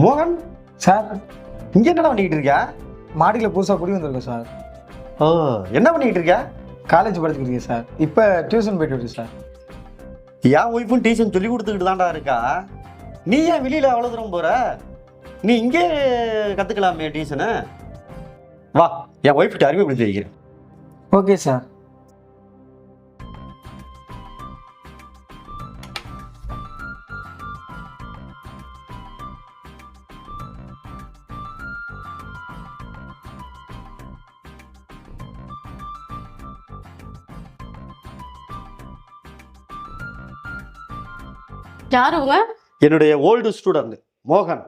மோகன் சார், இங்கே என்னடா பண்ணிக்கிட்டு இருக்க? மாடியில் புதுசாக குடி வந்திருக்கோம் சார். ஓ, என்ன பண்ணிக்கிட்டு இருக்க? காலேஜ் படிச்சுக்கிட்டு இருக்கேன் சார். இப்போ டியூஷன் போயிட்டு இருக்கு சார். என் ஒய்ஃபும் டியூஷன் சொல்லி கொடுத்துக்கிட்டு தான்டா இருக்கா. நீ ஏன் வெளியில் அவ்வளோ தூரம் போகிற? நீ இங்கே கற்றுக்கலாமே டியூஷனு. வா, என் ஒய்ஃப்கிட்ட அறிமுகப்படுத்தி வைக்கிறேன். Okay sir. யார் உங்க? என்னுடைய ஓல்டு ஸ்டூடெண்ட் மோகன்.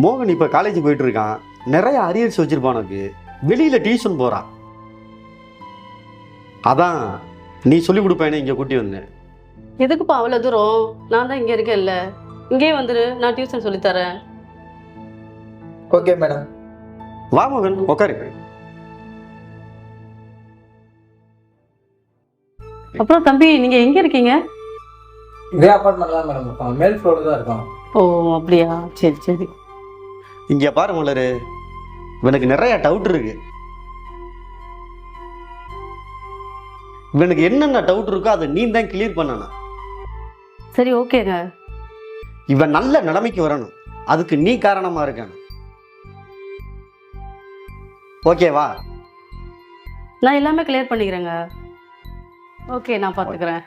மோகன் இப்போ காலேஜ் போயிட்டு இருக்கான். நிறைய அரியர்ஸ் வச்சிருப்பான். உனக்கு வெளியில் டியூஷன் போகிறான். அதான் நீ சொல்லிக் கொடுப்பேன்னு இங்கே கூட்டி வந்தேன். எதுக்குப்பா அவ்வளோ தூரம்? நான் தான் இங்கே இருக்கேன்ல, இங்கேயே வந்துரு, நான் டியூஷன் சொல்லித்தரேன். Okay madam. வா மோகன், உட்காரு. அப்புறம் தம்பி, நீங்க எங்க இருக்கீங்க? இதே அப்பார்ட்மெண்ட் தான் மேடம் இருக்கோம். மேல் ஃப்ளோரில் தான் இருக்கோம். ஓ அப்படியா, சரி சரி. இங்கே பாரு மலரு, இவனுக்கு நிறைய டவுட் இருக்கு. இவனுக்கு என்னென்ன டவுட் இருக்கோ அதை நீ தான் கிளியர் பண்ணணும். சரி ஓகேங்க. இவன் நல்ல நிலைமைக்கு வரணும், அதுக்கு நீ காரணமா இருக்கணும். ஓகேவா? நான் எல்லாமே கிளியர் பண்ணிக்கிறேங்க. ஓகே, நான் பார்த்துக்கிறேன்.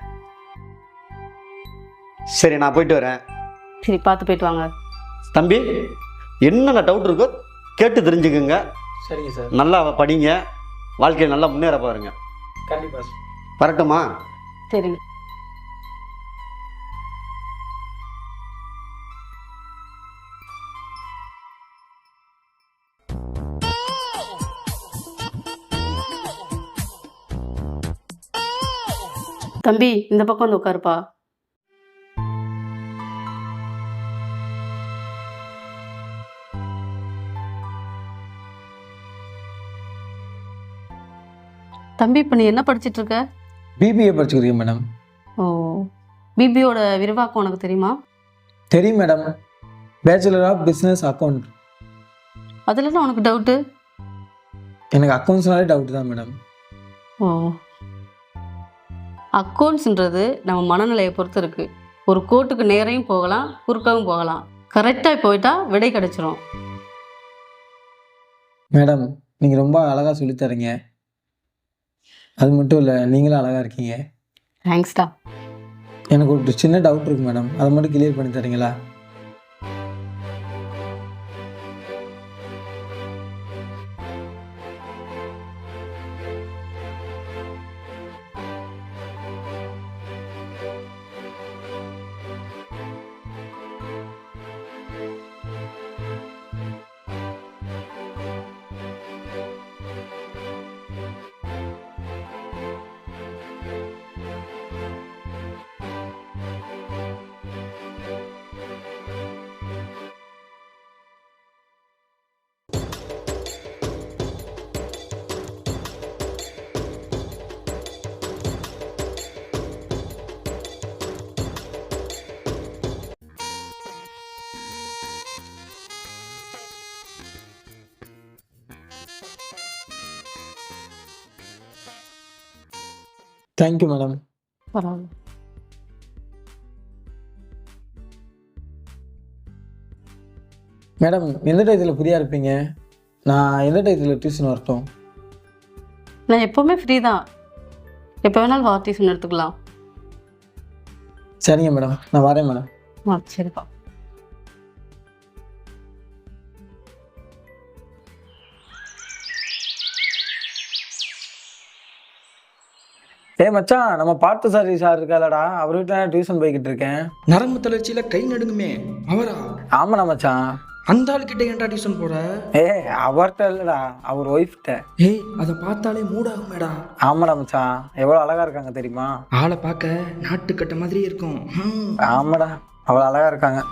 சரி, நான் போயிட்டு வரேன். சரி, பார்த்து போயிட்டு வாங்க. தம்பி, என்னென்ன டவுட் இருக்கோ கேட்டு தெரிஞ்சுக்குங்க. சரிங்க சார். நல்லா படிங்க, வாழ்க்கையை நல்லா முன்னேற பாருங்க. கண்டிப்பாக சார். வரட்டுமா? சரிங்க. தம்பி, இந்த பக்கம் வந்து உட்காருப்பா. தம்பி, இப்போ நீ என்ன படிச்சிட்டு இருக்க? BBA படிச்சுக்கிறீங்க madam. ஓ, பிபியோட விரிவாக்கம் உனக்கு தெரியுமா? தெரியும் madam. Bachelor of business account. அதில் தான் உனக்கு டவுட்டு? எனக்கு அக்கௌண்ட்ஸ்னாலே டவுட் தான் மேடம். ஓ, அக்கௌண்ட்ஸ்ன்றது நம்ம மனநிலையை பொறுத்து இருக்குது. ஒரு கோட்டுக்கு நேரையும் போகலாம், குறுக்கவும் போகலாம். கரெக்டாக போயிட்டா விடை கிடைச்சிரும். மேடம், நீங்கள் ரொம்ப அழகாக சொல்லித்தரீங்க. அது மட்டும் இல்லை, நீங்களும் அழகாக இருக்கீங்க. தேங்க்ஸ்டா. எனக்கு ஒரு சின்ன டவுட் இருக்குது மேடம், அதை மட்டும் கிளியர் பண்ணி தரீங்களா? Thank you madam. பரவாயில்ல. மேடம், எந்த டயத்தில் ஃப்ரீயாக இருப்பீங்க? நான் எந்த டயத்தில் டியூஷன் வரட்டும்? நான் எப்போவுமே ஃப்ரீ தான், எப்போ வேணாலும் வா, டியூஷன் எடுத்துக்கலாம். சரிங்க மேடம், நான் வரேன் மேடம். ஆ சரிப்பா. மச்சான், நம்ம பார்த்த சார் இருக்காளடா, அவர் வீட்டில் நான் டியூஷன் போய்கிட்டு இருக்கேன். நரம்பு தளர்ச்சியில கை நடுங்குமே அவரா? ஆமாண்ணா மச்சான். அந்த ஆளுக்கிட்ட ஏன்டா டியூஷன் போற? அவர்கிட்ட இல்லடா, அவர் ஒய்ஃப்கிட்ட. ஏய், அதை பார்த்தாலே மூடாகுமேடா. ஆமாடா மச்சான், எவ்வளோ அழகா இருக்காங்க தெரியுமா? ஆளை பார்க்க நாட்டுக்கட்ட மாதிரி இருக்கும். ஆமாடா, அவ்வளோ அழகா இருக்காங்க.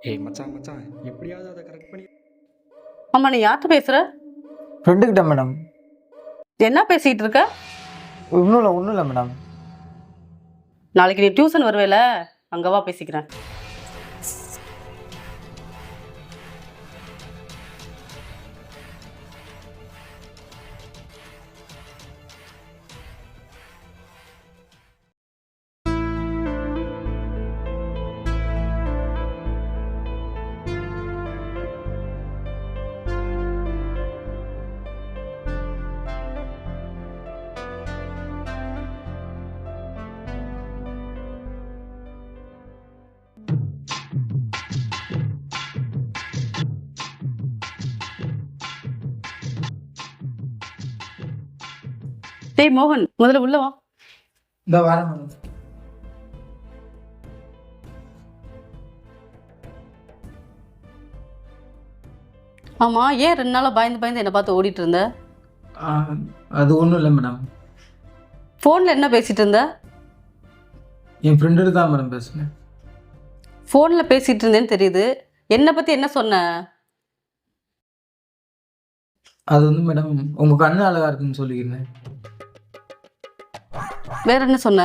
ஏய் மச்சான் மச்சான், எப்படியாவது அதை கரெக்ட் பண்ணி. ஆமா, நீ யார்கிட்ட பேசுற? ஃப்ரெண்டுக்கிட்ட மேடம். என்ன பேசிட்டு இருக்க? ஒன்றும் இல்லை மேடம். நாளைக்கு நீ டியூஷன் வருவேல, அங்கே வா பேசிக்கிறேன். டேய் மோகன், முதல்ல உள்ள வா. இந்த வரேன் மேடம். ஆமா, ஏன் 2 நாளா பயந்து என்னை பார்த்து ஓடிட்டு இருந்த? அது ஒன்றும் இல்லை மேடம். ஃபோனில் என்ன பேசிட்டு இருந்த? என் ஃப்ரெண்டு தான் மேடம் பேசுனேன். ஃபோனில் பேசிட்டு இருந்தேன்னு தெரியுது. என்னை பற்றி என்ன சொன்ன? அது வந்து மேடம், உங்கள் கண்ணு அழகாக இருக்குன்னு சொல்லிக்கிறேன். வேற என்ன சொன்ன?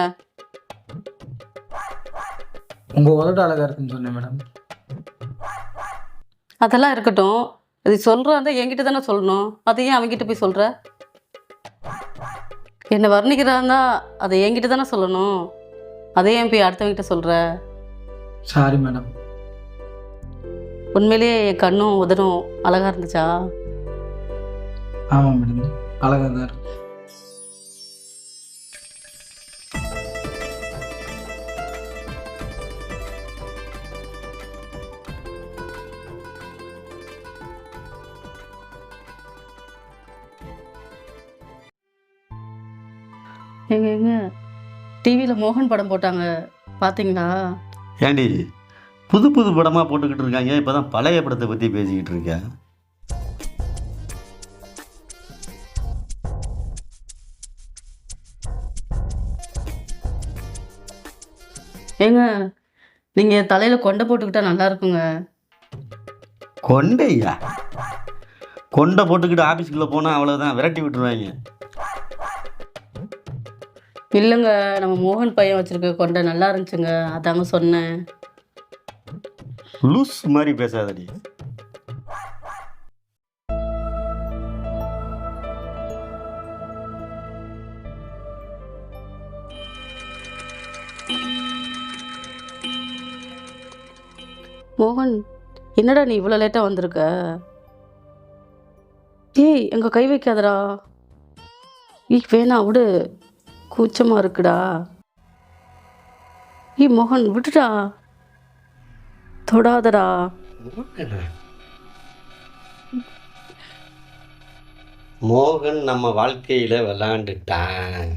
உங்கள் உதடு அழகாக இருக்குன்னு சொன்னேன் மேடம். அதெல்லாம் இருக்கட்டும். இது சொல்கிறாங்க என்கிட்ட தானே சொல்லணும். அதை ஏன் அவங்ககிட்ட போய் சொல்கிற? என்னை வர்ணிக்கிறான்னா அதை என்கிட்ட தானே சொல்லணும். அதை ஏன் போய் அடுத்தவங்கிட்ட சொல்கிற? Sorry madam. உண்மையிலேயே என் கண்ணும் உதடும் அழகாக இருந்துச்சா? ஆமாம் மேடம், அழகாக தான் இருக்கு. எங்க டிவியில் மோகன் படம் போட்டாங்க, பார்த்தீங்களா? ஏண்டி புது படமாக போட்டுக்கிட்டு இருக்காங்க, இப்போ தான் பழைய படத்தை பற்றி பேசிக்கிட்டு இருக்கேன். ஏங்க, நீங்கள் தலையில் கொண்டை போட்டுக்கிட்டா நல்லா இருக்குங்க. கொண்டையா? கொண்டை போட்டுக்கிட்டு ஆஃபீஸுக்குள்ளே போனால் அவ்வளோதான், விரட்டி விட்டுருவாங்க. இல்லைங்க, நம்ம மோகன் பையன் வச்சுருக்க கொண்டை நல்லா இருந்துச்சுங்க, அதாங்க சொன்னேன். லூஸ் மாதிரி பேசாதடி. மோகன், என்னடா நீ இவ்வளோ லேட்டாக வந்திருக்க? ஏய், எங்கே கை வைக்காதடா. வேணா விடு, கூச்சமாக இருக்குடா. மோகன் விட்டுடா, தொடாதடா. மோகன் நம்ம வாழ்க்கையில் விளாண்டுட்டான்.